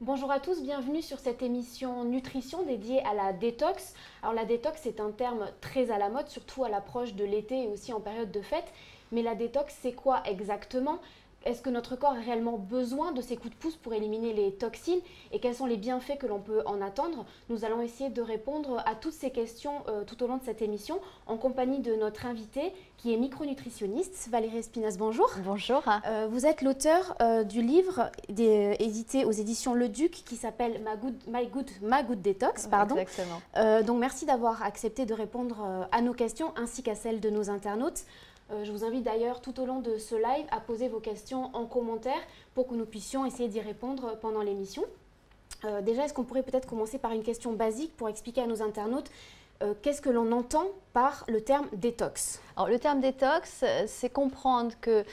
Bonjour à tous, bienvenue sur cette émission nutrition dédiée à la détox. Alors la détox c'est un terme très à la mode, surtout à l'approche de l'été et aussi en période de fête. Mais la détox c'est quoi exactement? Est-ce que notre corps a réellement besoin de ces coups de pouce pour éliminer les toxines et quels sont les bienfaits que l'on peut en attendre? Nous allons essayer de répondre à toutes ces questions tout au long de cette émission en compagnie de notre invitée qui est micronutritionniste, Valérie Espinasse. Bonjour. Bonjour. Vous êtes l'auteur du livre édité aux éditions Le Duc qui s'appelle My Good Detox. Pardon. Exactement. Donc merci d'avoir accepté de répondre à nos questions ainsi qu'à celles de nos internautes. Je vous invite d'ailleurs tout au long de ce live à poser vos questions en commentaire pour que nous puissions essayer d'y répondre pendant l'émission. Déjà, est-ce qu'on pourrait peut-être commencer par une question basique pour expliquer à nos internautes qu'est-ce que l'on entend par le terme détox? Alors, le terme détox, c'est comprendre que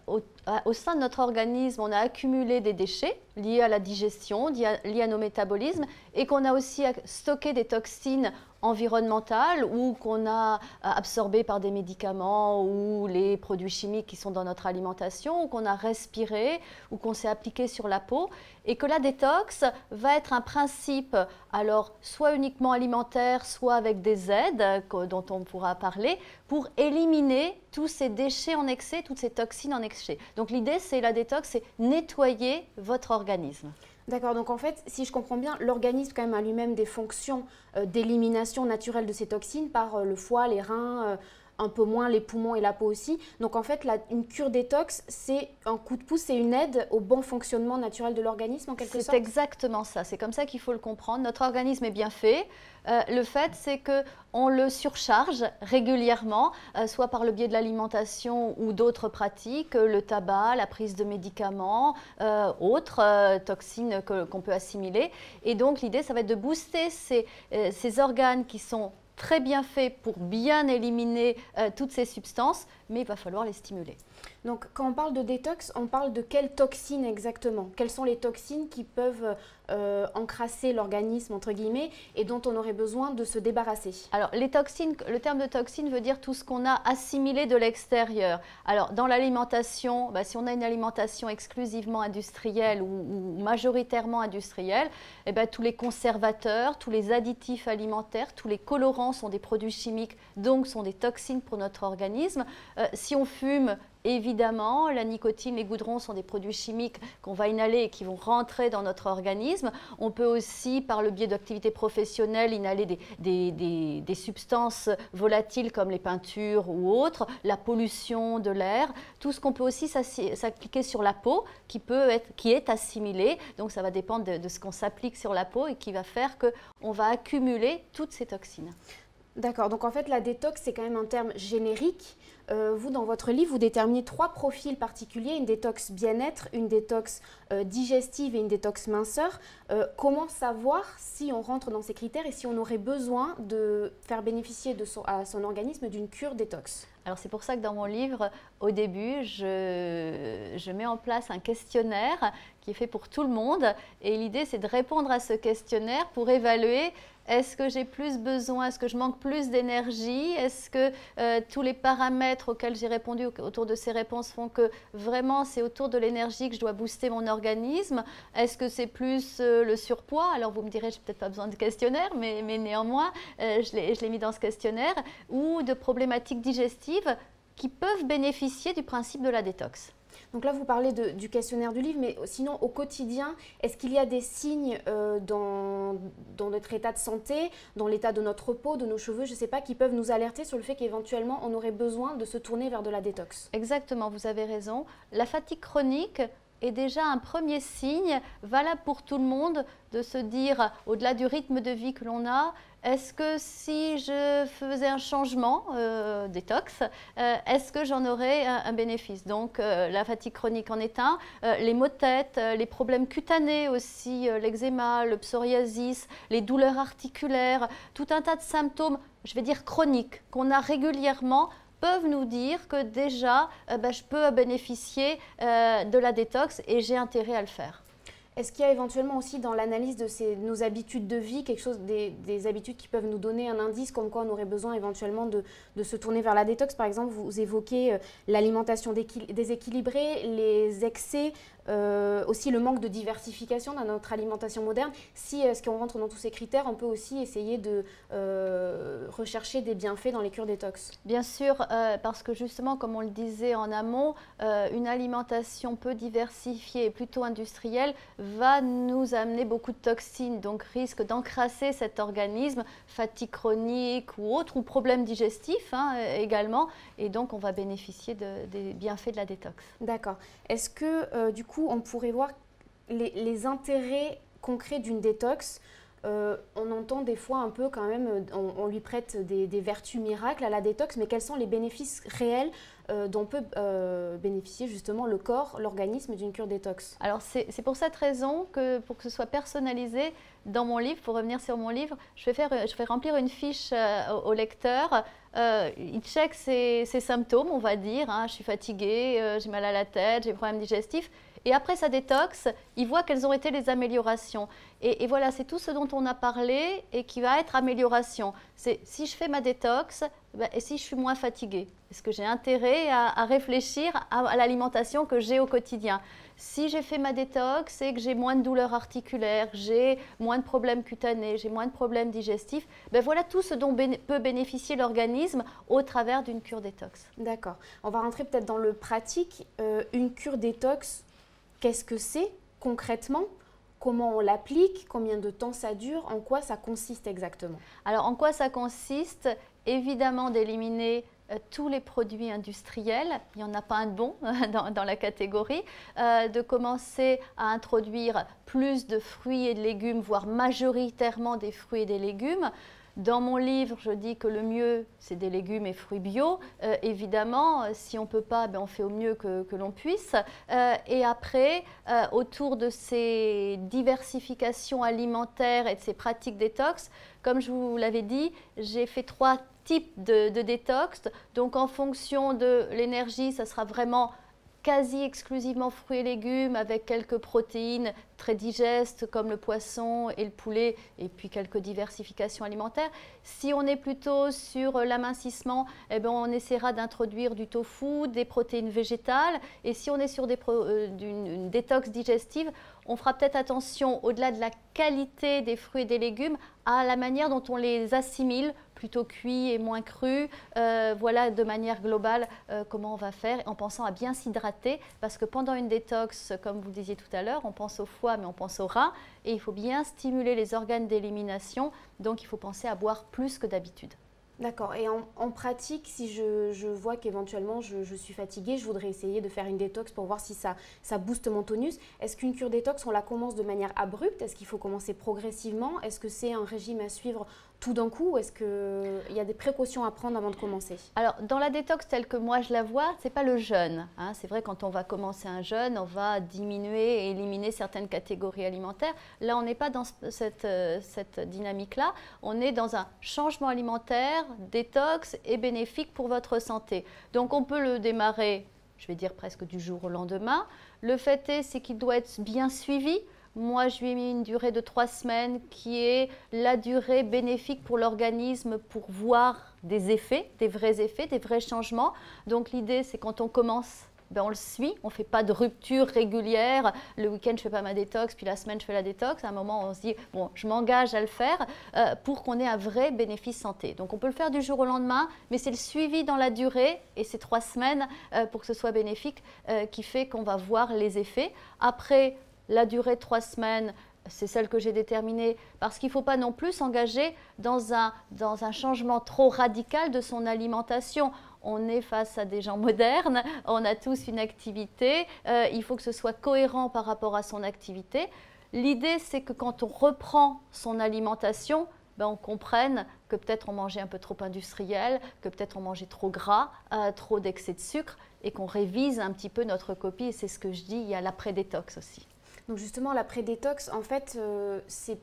au sein de notre organisme, on a accumulé des déchets liés à la digestion, liés à nos métabolismes, et qu'on a aussi stocké des toxines environnementales ou qu'on a absorbées par des médicaments ou les produits chimiques qui sont dans notre alimentation, ou qu'on a respiré ou qu'on s'est appliqué sur la peau, et que la détox va être un principe, alors soit uniquement alimentaire, soit avec des aides dont on pourra parler, pour éliminer tous ces déchets en excès, toutes ces toxines en excès. Donc l'idée, c'est la détox, c'est nettoyer votre organisme. D'accord, donc en fait, si je comprends bien, l'organisme quand même a lui-même des fonctions d'élimination naturelle de ces toxines par le foie, les reins, un peu moins les poumons et la peau aussi. Donc en fait, une cure détox, c'est un coup de pouce, c'est une aide au bon fonctionnement naturel de l'organisme en quelque sorte? C'est exactement ça, c'est comme ça qu'il faut le comprendre. Notre organisme est bien fait. Le fait, c'est qu'on le surcharge régulièrement, soit par le biais de l'alimentation ou d'autres pratiques, le tabac, la prise de médicaments, autres toxines qu'on peut assimiler. Et donc l'idée, ça va être de booster ces organes qui sont très bien faits pour bien éliminer toutes ces substances, mais il va falloir les stimuler. Donc quand on parle de détox, on parle de quelles toxines exactement? Quelles sont les toxines qui peuvent encrasser l'organisme entre guillemets et dont on aurait besoin de se débarrasser? Alors les toxines, le terme de toxine veut dire tout ce qu'on a assimilé de l'extérieur. Alors dans l'alimentation, si on a une alimentation exclusivement industrielle ou majoritairement industrielle, tous les conservateurs, tous les additifs alimentaires, tous les colorants sont des produits chimiques, donc sont des toxines pour notre organisme. Si on fume, évidemment, la nicotine, les goudrons sont des produits chimiques qu'on va inhaler et qui vont rentrer dans notre organisme. On peut aussi, par le biais d'activités professionnelles, inhaler des substances volatiles comme les peintures ou autres, la pollution de l'air, tout ce qu'on peut aussi s'appliquer sur la peau qui est assimilé. Donc ça va dépendre de ce qu'on s'applique sur la peau et qui va faire qu'on va accumuler toutes ces toxines. D'accord, donc en fait la détox c'est quand même un terme générique. Vous dans votre livre vous déterminez 3 profils particuliers, une détox bien-être, une détox digestive et une détox minceur. Comment savoir si on rentre dans ces critères et si on aurait besoin de faire bénéficier à son organisme d'une cure détox? Alors c'est pour ça que dans mon livre, au début, je mets en place un questionnaire qui est fait pour tout le monde et l'idée c'est de répondre à ce questionnaire pour évaluer est-ce que j'ai plus besoin, est-ce que je manque plus d'énergie, est-ce que tous les paramètres auxquels j'ai répondu autour de ces réponses font que vraiment c'est autour de l'énergie que je dois booster mon organisme, est-ce que c'est plus le surpoids, alors vous me direz j'ai peut-être pas besoin de questionnaire mais néanmoins je l'ai mis dans ce questionnaire, ou de problématiques digestives qui peuvent bénéficier du principe de la détox. Donc là, vous parlez du questionnaire du livre, mais sinon, au quotidien, est-ce qu'il y a des signes dans notre état de santé, dans l'état de notre peau, de nos cheveux, je ne sais pas, qui peuvent nous alerter sur le fait qu'éventuellement, on aurait besoin de se tourner vers de la détox? Exactement, vous avez raison. La fatigue chronique est déjà un premier signe valable pour tout le monde de se dire, au-delà du rythme de vie que l'on a, est-ce que si je faisais un changement détox, est-ce que j'en aurais un bénéfice? Donc la fatigue chronique en est un, les maux de tête, les problèmes cutanés aussi, l'eczéma, le psoriasis, les douleurs articulaires, tout un tas de symptômes, je vais dire chroniques, qu'on a régulièrement, peuvent nous dire que déjà je peux bénéficier de la détox et j'ai intérêt à le faire. Est-ce qu'il y a éventuellement aussi dans l'analyse de nos habitudes de vie, quelque chose, des habitudes qui peuvent nous donner un indice comme quoi on aurait besoin éventuellement de se tourner vers la détox? Par exemple, vous évoquez l'alimentation déséquilibrée, les excès, aussi le manque de diversification dans notre alimentation moderne. Si est-ce qu'on rentre dans tous ces critères, on peut aussi essayer de rechercher des bienfaits dans les cures détox. Bien sûr, parce que justement, comme on le disait en amont, une alimentation peu diversifiée et plutôt industrielle va nous amener beaucoup de toxines, donc risque d'encrasser cet organisme, fatigue chronique ou autre, ou problème digestif également, et donc on va bénéficier des bienfaits de la détox. D'accord. Est-ce que du coup on pourrait voir les intérêts concrets d'une détox? On entend des fois un peu quand même, on lui prête des vertus miracles à la détox, mais quels sont les bénéfices réels dont peut bénéficier justement le corps, l'organisme d'une cure détox? Alors c'est pour cette raison que pour que ce soit personnalisé, dans mon livre, pour revenir sur mon livre, je vais remplir une fiche au lecteur. Il check ses symptômes, on va dire, je suis fatiguée, j'ai mal à la tête, j'ai des problèmes digestifs. Et après sa détox, il voit quelles ont été les améliorations. Et voilà, c'est tout ce dont on a parlé et qui va être amélioration. C'est si je fais ma détox, et si je suis moins fatiguée, est-ce que j'ai intérêt à réfléchir à l'alimentation que j'ai au quotidien? Si j'ai fait ma détox, c'est que j'ai moins de douleurs articulaires, j'ai moins de problèmes cutanés, j'ai moins de problèmes digestifs. Voilà tout ce dont peut bénéficier l'organisme au travers d'une cure détox. D'accord. On va rentrer peut-être dans le pratique. Une cure détox, qu'est-ce que c'est concrètement? Comment on l'applique? Combien de temps ça dure? En quoi ça consiste exactement? Alors, en quoi ça consiste? Évidemment, d'éliminer tous les produits industriels, il n'y en a pas un de bon dans la catégorie, de commencer à introduire plus de fruits et de légumes, voire majoritairement des fruits et des légumes. Dans mon livre, je dis que le mieux, c'est des légumes et fruits bio. Évidemment, si on ne peut pas, on fait au mieux que l'on puisse. Et après, autour de ces diversifications alimentaires et de ces pratiques détox, comme je vous l'avais dit, j'ai fait 3 types de détox. Donc, en fonction de l'énergie, ça sera vraiment quasi exclusivement fruits et légumes avec quelques protéines très digestes comme le poisson et le poulet et puis quelques diversifications alimentaires. Si on est plutôt sur l'amincissement, on essaiera d'introduire du tofu, des protéines végétales, et si on est sur une détox digestive, on fera peut-être attention au-delà de la qualité des fruits et des légumes à la manière dont on les assimile, plutôt cuits et moins crus. Voilà de manière globale comment on va faire en pensant à bien s'hydrater, parce que pendant une détox, comme vous le disiez tout à l'heure, on pense au foie mais on pense au rein, et il faut bien stimuler les organes d'élimination, donc il faut penser à boire plus que d'habitude. D'accord. Et en pratique, si je vois qu'éventuellement je suis fatiguée, je voudrais essayer de faire une détox pour voir si ça booste mon tonus. Est-ce qu'une cure détox, on la commence de manière abrupte? Est-ce qu'il faut commencer progressivement? Est-ce que c'est un régime à suivre tout d'un coup? Est-ce qu'il y a des précautions à prendre avant de commencer? Alors, dans la détox telle que moi je la vois, ce n'est pas le jeûne. C'est vrai, quand on va commencer un jeûne, on va diminuer et éliminer certaines catégories alimentaires. Là, on n'est pas dans cette dynamique-là. On est dans un changement alimentaire, détox et bénéfique pour votre santé. Donc, on peut le démarrer, je vais dire presque du jour au lendemain. Le fait est, c'est qu'il doit être bien suivi. Moi, je lui ai mis une durée de 3 semaines qui est la durée bénéfique pour l'organisme pour voir des effets, des vrais changements. Donc, l'idée, c'est quand on commence, on le suit, on ne fait pas de rupture régulière. Le week-end, je ne fais pas ma détox, puis la semaine, je fais la détox. À un moment, on se dit, bon, je m'engage à le faire pour qu'on ait un vrai bénéfice santé. Donc, on peut le faire du jour au lendemain, mais c'est le suivi dans la durée et ces 3 semaines pour que ce soit bénéfique qui fait qu'on va voir les effets. Après, la durée de 3 semaines, c'est celle que j'ai déterminée parce qu'il ne faut pas non plus s'engager dans un changement trop radical de son alimentation. On est face à des gens modernes, on a tous une activité, il faut que ce soit cohérent par rapport à son activité. L'idée, c'est que quand on reprend son alimentation, on comprenne que peut-être on mangeait un peu trop industriel, que peut-être on mangeait trop gras, trop d'excès de sucre, et qu'on révise un petit peu notre copie. Et c'est ce que je dis, il y a l'après-détox aussi. Donc justement, l'après-détox, en fait, c'est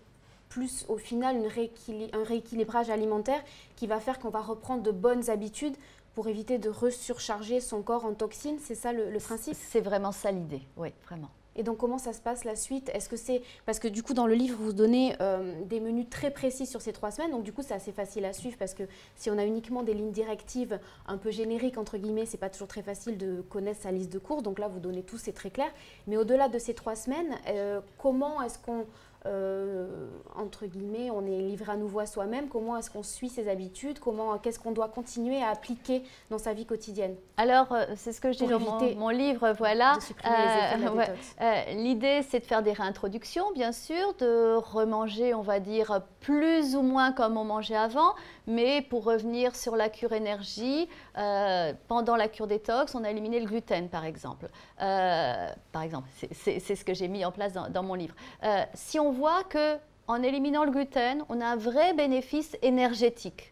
plus au final un rééquilibrage alimentaire qui va faire qu'on va reprendre de bonnes habitudes pour éviter de surcharger son corps en toxines. C'est ça le principe? C'est vraiment ça l'idée, oui, vraiment. Et donc, comment ça se passe la suite? Est-ce que c'est... Parce que du coup, dans le livre, vous donnez des menus très précis sur ces 3 semaines. Donc, du coup, c'est assez facile à suivre parce que si on a uniquement des lignes directives un peu génériques, entre guillemets, c'est pas toujours très facile de connaître sa liste de courses. Donc là, vous donnez tout, c'est très clair. Mais au-delà de ces 3 semaines, comment est-ce qu'on... entre guillemets, on est livré à nouveau à soi-même. Comment est-ce qu'on suit ses habitudes? Qu'est-ce qu'on doit continuer à appliquer dans sa vie quotidienne? Alors, c'est ce que je dis dans mon livre, voilà. De supprimer les effets de la détox. L'idée, c'est de faire des réintroductions, bien sûr, de remanger, on va dire, plus ou moins comme on mangeait avant, mais pour revenir sur la cure énergie, pendant la cure détox, on a éliminé le gluten, par exemple. C'est ce que j'ai mis en place dans mon livre. Si on voit qu'en éliminant le gluten, on a un vrai bénéfice énergétique.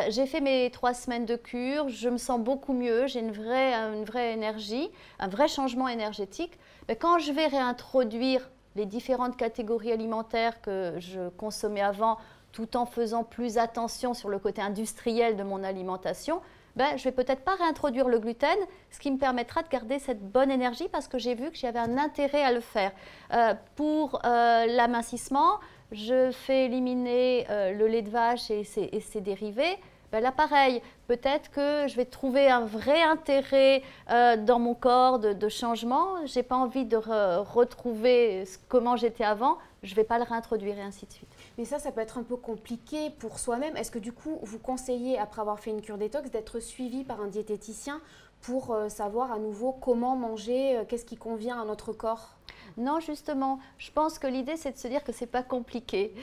J'ai fait mes 3 semaines de cure, je me sens beaucoup mieux, j'ai une vraie énergie, un vrai changement énergétique. Mais quand je vais réintroduire les différentes catégories alimentaires que je consommais avant, tout en faisant plus attention sur le côté industriel de mon alimentation, je ne vais peut-être pas réintroduire le gluten, ce qui me permettra de garder cette bonne énergie parce que j'ai vu que j'avais un intérêt à le faire. Pour l'amincissement, je fais éliminer le lait de vache et ses dérivés. Là, pareil, peut-être que je vais trouver un vrai intérêt dans mon corps de changement. Je n'ai pas envie de retrouver comment j'étais avant. Je ne vais pas le réintroduire et ainsi de suite. Mais ça peut être un peu compliqué pour soi-même. Est-ce que du coup, vous conseillez, après avoir fait une cure détox, d'être suivi par un diététicien pour savoir à nouveau comment manger, qu'est-ce qui convient à notre corps? Non, justement, je pense que l'idée, c'est de se dire que ce n'est pas compliqué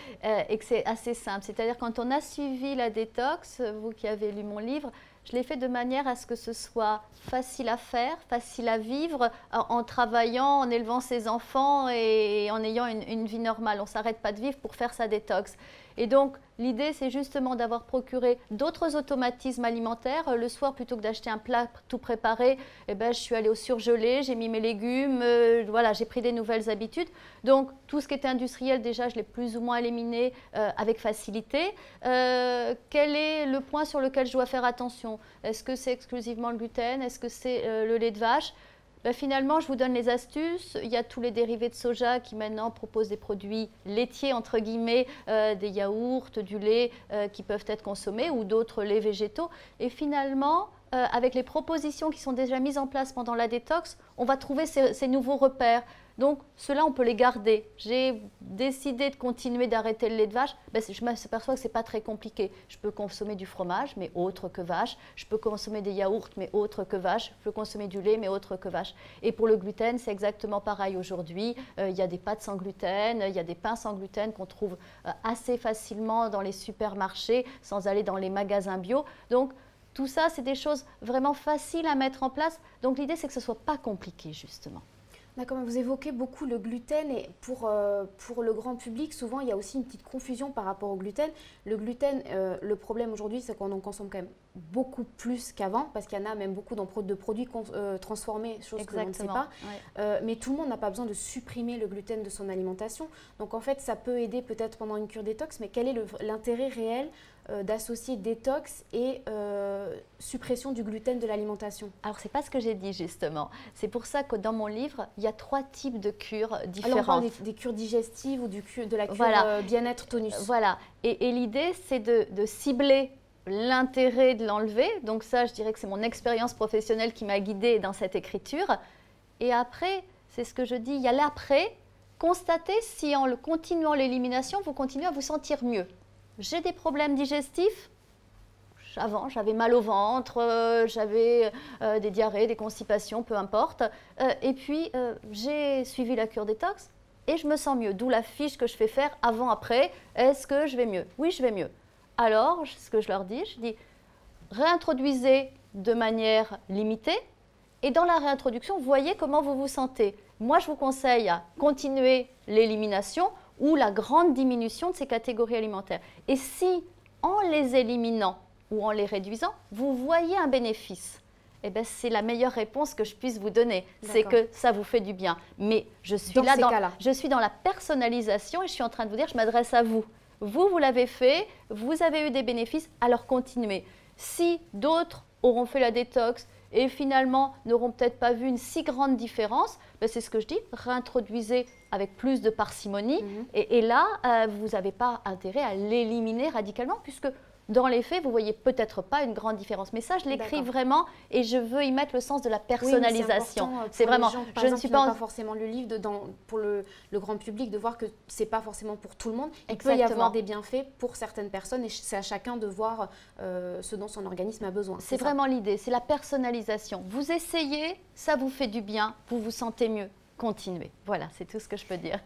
et que c'est assez simple. C'est-à-dire quand on a suivi la détox, vous qui avez lu mon livre, je l'ai fait de manière à ce que ce soit facile à faire, facile à vivre, en travaillant, en élevant ses enfants et en ayant une vie normale. On ne s'arrête pas de vivre pour faire sa détox. Et donc, l'idée, c'est justement d'avoir procuré d'autres automatismes alimentaires. Le soir, plutôt que d'acheter un plat tout préparé, je suis allée au surgelé, j'ai mis mes légumes, voilà, j'ai pris des nouvelles habitudes. Donc, tout ce qui était industriel, déjà, je l'ai plus ou moins éliminé avec facilité. Quel est le point sur lequel je dois faire attention? Est-ce que c'est exclusivement le gluten? Est-ce que c'est le lait de vache? Finalement, je vous donne les astuces. Il y a tous les dérivés de soja qui maintenant proposent des produits laitiers, entre guillemets, des yaourts, du lait qui peuvent être consommés ou d'autres laits végétaux. Et finalement, avec les propositions qui sont déjà mises en place pendant la détox, on va trouver ces nouveaux repères. Donc, ceux-là, on peut les garder. J'ai décidé de continuer d'arrêter le lait de vache. Je m'aperçois que ce n'est pas très compliqué. Je peux consommer du fromage, mais autre que vache. Je peux consommer des yaourts, mais autre que vache. Je peux consommer du lait, mais autre que vache. Et pour le gluten, c'est exactement pareil aujourd'hui. Il y a des pâtes sans gluten, il y a des pains sans gluten qu'on trouve assez facilement dans les supermarchés, sans aller dans les magasins bio. Donc, tout ça, c'est des choses vraiment faciles à mettre en place. Donc, l'idée, c'est que ce ne soit pas compliqué, justement. D'accord, vous évoquez beaucoup le gluten et pour le grand public, souvent il y a aussi une petite confusion par rapport au gluten. Le gluten, le problème aujourd'hui, c'est qu'on en consomme quand même beaucoup plus qu'avant parce qu'il y en a même beaucoup de produits transformés, chose que l'on ne sait pas. Ouais. Mais tout le monde n'a pas besoin de supprimer le gluten de son alimentation. Donc en fait, ça peut aider peut-être pendant une cure détox, mais quel est l'intérêt réel d'associer détox et suppression du gluten de l'alimentation? Alors, ce n'est pas ce que j'ai dit justement. C'est pour ça que dans mon livre, il y a 3 types de cures différentes. Alors, on parle des cures digestives ou de la cure bien-être tonus. Voilà. Et l'idée, c'est de cibler l'intérêt de l'enlever. Donc ça, je dirais que c'est mon expérience professionnelle qui m'a guidée dans cette écriture. Et après, c'est ce que je dis, il y a l'après. Constatez si en continuant l'élimination, vous continuez à vous sentir mieux. J'ai des problèmes digestifs. Avant, j'avais mal au ventre, j'avais des diarrhées, des constipations, peu importe. Et puis, j'ai suivi la cure détox et je me sens mieux. D'où la fiche que je fais faire avant-après. Est-ce que je vais mieux? Oui, je vais mieux. Alors, ce que je leur dis, je dis, réintroduisez de manière limitée. Et dans la réintroduction, voyez comment vous vous sentez. Moi, je vous conseille à continuer l'élimination ou la grande diminution de ces catégories alimentaires. Et si, en les éliminant ou en les réduisant, vous voyez un bénéfice, c'est la meilleure réponse que je puisse vous donner. C'est que ça vous fait du bien. Mais je suis je suis dans la personnalisation et je suis en train de vous dire, je m'adresse à vous. Vous l'avez fait, vous avez eu des bénéfices, alors continuez. Si d'autres auront fait la détox et finalement n'auront peut-être pas vu une si grande différence, ben c'est ce que je dis, réintroduisez avec plus de parcimonie et là, vous n'avez pas intérêt à l'éliminer radicalement puisque dans les faits, vous ne voyez peut-être pas une grande différence. Mais ça, je l'écris vraiment et je veux y mettre le sens de la personnalisation. Oui, c'est vraiment, gens, par exemple, qui n'ont pas forcément le livre pour le grand public, de voir que ce n'est pas forcément pour tout le monde. Il peut y avoir des bienfaits pour certaines personnes et c'est à chacun de voir ce dont son organisme a besoin. C'est vraiment l'idée, c'est la personnalisation. Vous essayez, ça vous fait du bien, vous vous sentez mieux. Continuez. Voilà, c'est tout ce que je peux dire.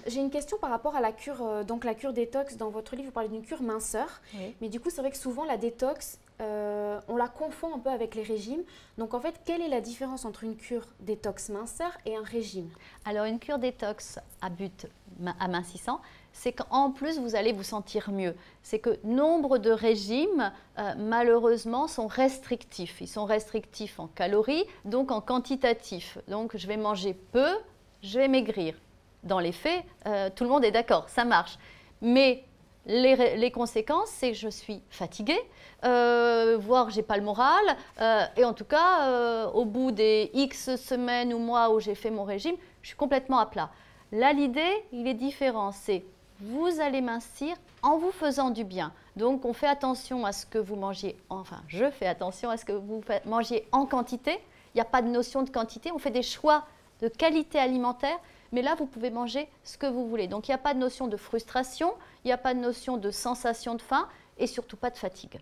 J'ai une question par rapport à la cure, donc la cure détox. Dans votre livre, vous parlez d'une cure minceur. Oui. Mais du coup, c'est vrai que souvent, la détox, on la confond un peu avec les régimes. Donc en fait, quelle est la différence entre une cure détox minceur et un régime? Alors, une cure détox à but amincissant, c'est qu'en plus, vous allez vous sentir mieux. C'est que nombre de régimes, malheureusement, sont restrictifs. Ils sont restrictifs en calories, donc en quantitatif. Donc, je vais manger peu, je vais maigrir. Dans les faits, tout le monde est d'accord, ça marche. Mais les conséquences, c'est que je suis fatiguée, voire je n'ai pas le moral. Et en tout cas, au bout des X semaines ou mois où j'ai fait mon régime, je suis complètement à plat. Là, l'idée, il est différent. C'est vous allez mincir en vous faisant du bien. Donc, on fait attention à ce que vous mangiez, enfin, je fais attention à ce que vous mangiez en quantité. Il n'y a pas de notion de quantité. On fait des choix de qualité alimentaire, mais là, vous pouvez manger ce que vous voulez. Donc, il n'y a pas de notion de frustration, il n'y a pas de notion de sensation de faim et surtout pas de fatigue.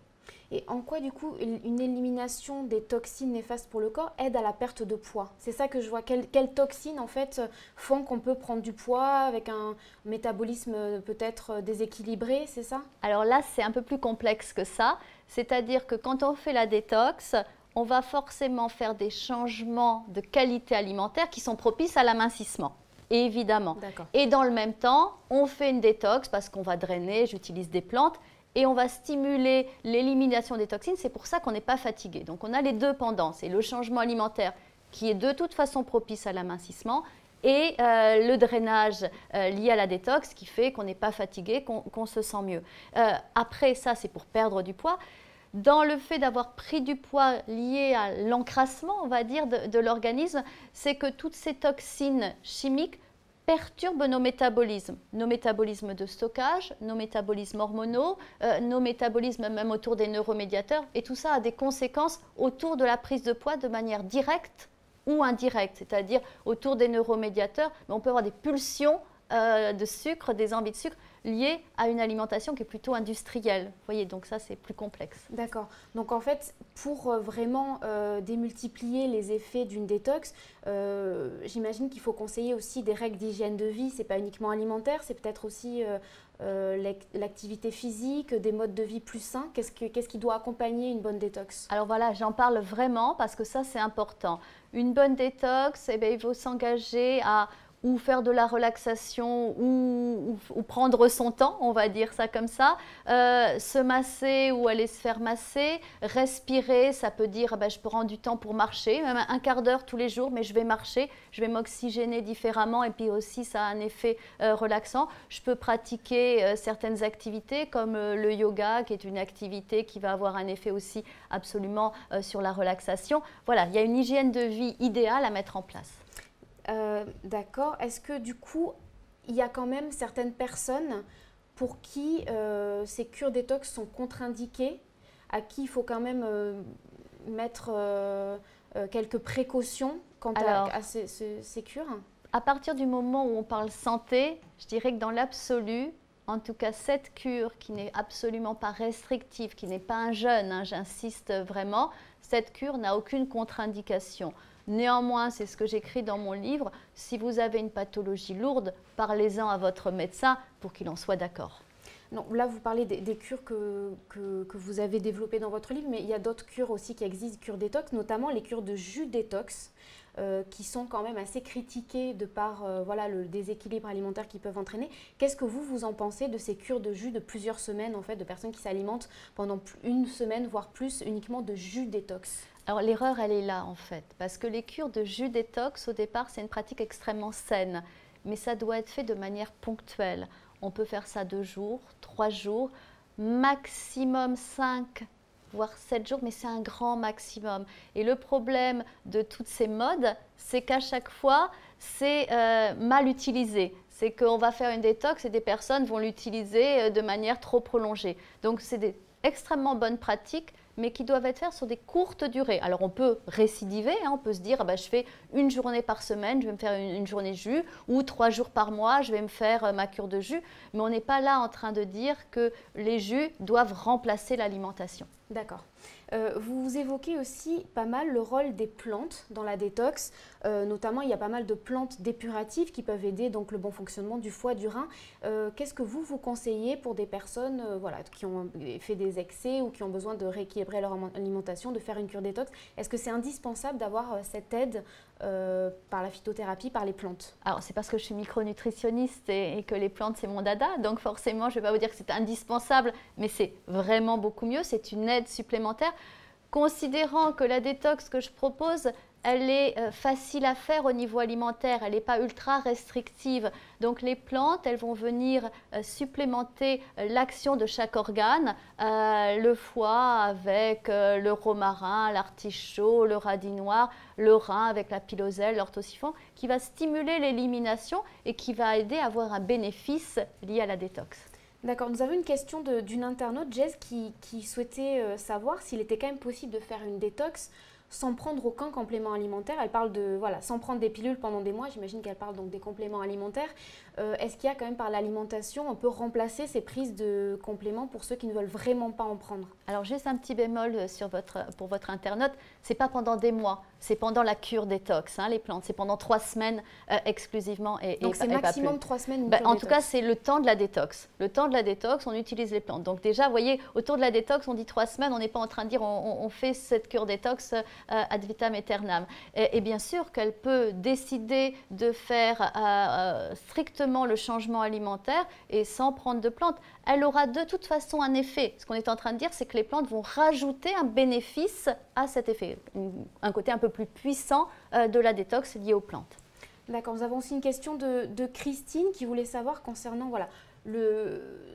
Et en quoi, du coup, une élimination des toxines néfastes pour le corps aide à la perte de poids? C'est ça que je vois. Quelles toxines, en fait, font qu'on peut prendre du poids avec un métabolisme peut-être déséquilibré, c'est ça? Alors là, c'est un peu plus complexe que ça. C'est-à-dire que quand on fait la détox, on va forcément faire des changements de qualité alimentaire qui sont propices à l'amincissement. Évidemment. Et dans le même temps, on fait une détox parce qu'on va drainer, j'utilise des plantes, et on va stimuler l'élimination des toxines. C'est pour ça qu'on n'est pas fatigué. Donc, on a les deux pendants. C'est le changement alimentaire qui est de toute façon propice à l'amincissement et le drainage lié à la détox qui fait qu'on n'est pas fatigué, qu'on se sent mieux. Après, ça, c'est pour perdre du poids. Dans le fait d'avoir pris du poids lié à l'encrassement, on va dire, de l'organisme, c'est que toutes ces toxines chimiques perturbent nos métabolismes de stockage, nos métabolismes hormonaux, nos métabolismes même autour des neuromédiateurs. Et tout ça a des conséquences autour de la prise de poids de manière directe ou indirecte, c'est-à-dire autour des neuromédiateurs. Mais on peut avoir des pulsions de sucre, des envies de sucre liées à une alimentation qui est plutôt industrielle. Vous voyez, donc ça, c'est plus complexe. D'accord. Donc en fait, pour vraiment démultiplier les effets d'une détox, j'imagine qu'il faut conseiller aussi des règles d'hygiène de vie. Ce n'est pas uniquement alimentaire, c'est peut-être aussi l'activité physique, des modes de vie plus sains. Qu'est-ce qui doit accompagner une bonne détox? Alors voilà, j'en parle vraiment parce que ça, c'est important. Une bonne détox, eh bien, il faut s'engager à ou faire de la relaxation ou prendre son temps, on va dire ça comme ça, se masser ou aller se faire masser, respirer, ça peut dire je prends du temps pour marcher, même un quart d'heure tous les jours, mais je vais marcher, je vais m'oxygéner différemment et puis aussi ça a un effet relaxant. Je peux pratiquer certaines activités comme le yoga qui est une activité qui va avoir un effet aussi absolument sur la relaxation. Voilà, il y a une hygiène de vie idéale à mettre en place. D'accord. Est-ce que du coup, il y a quand même certaines personnes pour qui ces cures détox sont contre-indiquées, à qui il faut quand même mettre quelques précautions quant à ces cures? À partir du moment où on parle santé, je dirais que dans l'absolu, en tout cas cette cure qui n'est absolument pas restrictive, qui n'est pas un jeûne, hein, j'insiste vraiment, cette cure n'a aucune contre-indication. Néanmoins, c'est ce que j'écris dans mon livre, si vous avez une pathologie lourde, parlez-en à votre médecin pour qu'il en soit d'accord. Non, là, vous parlez des cures que vous avez développées dans votre livre, mais il y a d'autres cures aussi qui existent, cures détox, notamment les cures de jus détox, qui sont quand même assez critiquées de par voilà, le déséquilibre alimentaire qu'ils peuvent entraîner. Qu'est-ce que vous en pensez de ces cures de jus de plusieurs semaines, en fait, de personnes qui s'alimentent pendant une semaine, voire plus, uniquement de jus détox? Alors l'erreur, elle est là en fait, parce que les cures de jus détox, au départ, c'est une pratique extrêmement saine, mais ça doit être fait de manière ponctuelle. On peut faire ça 2 jours, 3 jours, maximum 5, voire 7 jours, mais c'est un grand maximum. Et le problème de toutes ces modes, c'est qu'à chaque fois, c'est mal utilisé. C'est qu'on va faire une détox et des personnes vont l'utiliser de manière trop prolongée. Donc, c'est des extrêmement bonnes pratiques, mais qui doivent être faites sur des courtes durées. Alors, on peut récidiver, hein, on peut se dire, ah ben, je fais une journée par semaine, je vais me faire une journée de jus, ou 3 jours par mois, je vais me faire ma cure de jus. Mais on n'est pas là en train de dire que les jus doivent remplacer l'alimentation. D'accord. Vous évoquez aussi pas mal le rôle des plantes dans la détox. Notamment, il y a pas mal de plantes dépuratives qui peuvent aider donc le bon fonctionnement du foie, du rein. Qu'est-ce que vous conseillez pour des personnes voilà, qui ont fait des excès ou qui ont besoin de rééquilibrer leur alimentation, de faire une cure détox? Est-ce que c'est indispensable d'avoir cette aide par la phytothérapie, par les plantes? Alors, c'est parce que je suis micronutritionniste et que les plantes, c'est mon dada. Donc, forcément, je ne vais pas vous dire que c'est indispensable, mais c'est vraiment beaucoup mieux. C'est une aide supplémentaire. Considérant que la détox que je propose, elle est facile à faire au niveau alimentaire, elle n'est pas ultra restrictive. Donc les plantes, elles vont venir supplémenter l'action de chaque organe. Le foie avec le romarin, l'artichaut, le radis noir, le rein avec la piloselle, l'orthosiphon, qui va stimuler l'élimination et qui va aider à avoir un bénéfice lié à la détox. D'accord, nous avons une question d'une internaute, Jess, qui souhaitait savoir s'il était quand même possible de faire une détox sans prendre aucun complément alimentaire. Elle parle de, voilà, sans prendre des pilules pendant des mois, j'imagine qu'elle parle donc des compléments alimentaires. Est-ce qu'il y a quand même par l'alimentation, on peut remplacer ces prises de compléments pour ceux qui ne veulent vraiment pas en prendre? Alors juste un petit bémol pour votre internaute, c'est pas pendant des mois, c'est pendant la cure détox, hein, les plantes, c'est pendant 3 semaines exclusivement. Donc c'est maximum 3 semaines une cure en détox. tout cas, c'est le temps de la détox. Le temps de la détox, on utilise les plantes. Donc déjà, vous voyez, autour de la détox, on dit 3 semaines, on n'est pas en train de dire on fait cette cure détox ad vitam aeternam. Et bien sûr qu'elle peut décider de faire strictement le changement alimentaire et sans prendre de plantes. Elle aura de toute façon un effet. Ce qu'on est en train de dire, c'est que les plantes vont rajouter un bénéfice à cet effet, un côté un peu plus puissant de la détox lié aux plantes. D'accord, nous avons aussi une question de Christine qui voulait savoir concernant voilà,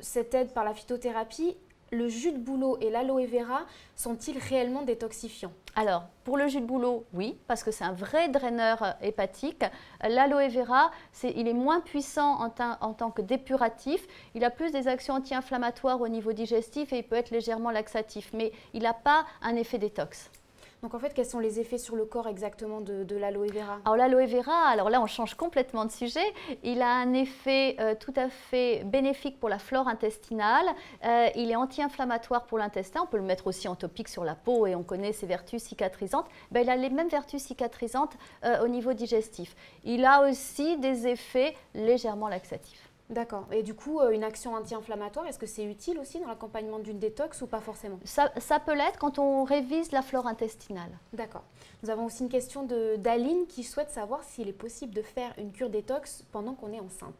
cette aide par la phytothérapie. Le jus de bouleau et l'aloe vera sont-ils réellement détoxifiants? Alors, pour le jus de bouleau, oui, parce que c'est un vrai draineur hépatique. L'aloe vera, il est moins puissant en tant que dépuratif. Il a plus des actions anti-inflammatoires au niveau digestif et il peut être légèrement laxatif, mais il n'a pas un effet détox. Donc en fait, quels sont les effets sur le corps exactement de l'aloe vera? Alors l'aloe vera, alors là on change complètement de sujet. Il a un effet tout à fait bénéfique pour la flore intestinale. Il est anti-inflammatoire pour l'intestin. On peut le mettre aussi en topique sur la peau et on connaît ses vertus cicatrisantes. Ben, il a les mêmes vertus cicatrisantes au niveau digestif. Il a aussi des effets légèrement laxatifs. D'accord. Et du coup, une action anti-inflammatoire, est-ce que c'est utile aussi dans l'accompagnement d'une détox ou pas forcément? Ça peut l'être quand on révise la flore intestinale. D'accord. Nous avons aussi une question d'Aline qui souhaite savoir s'il est possible de faire une cure détox pendant qu'on est enceinte.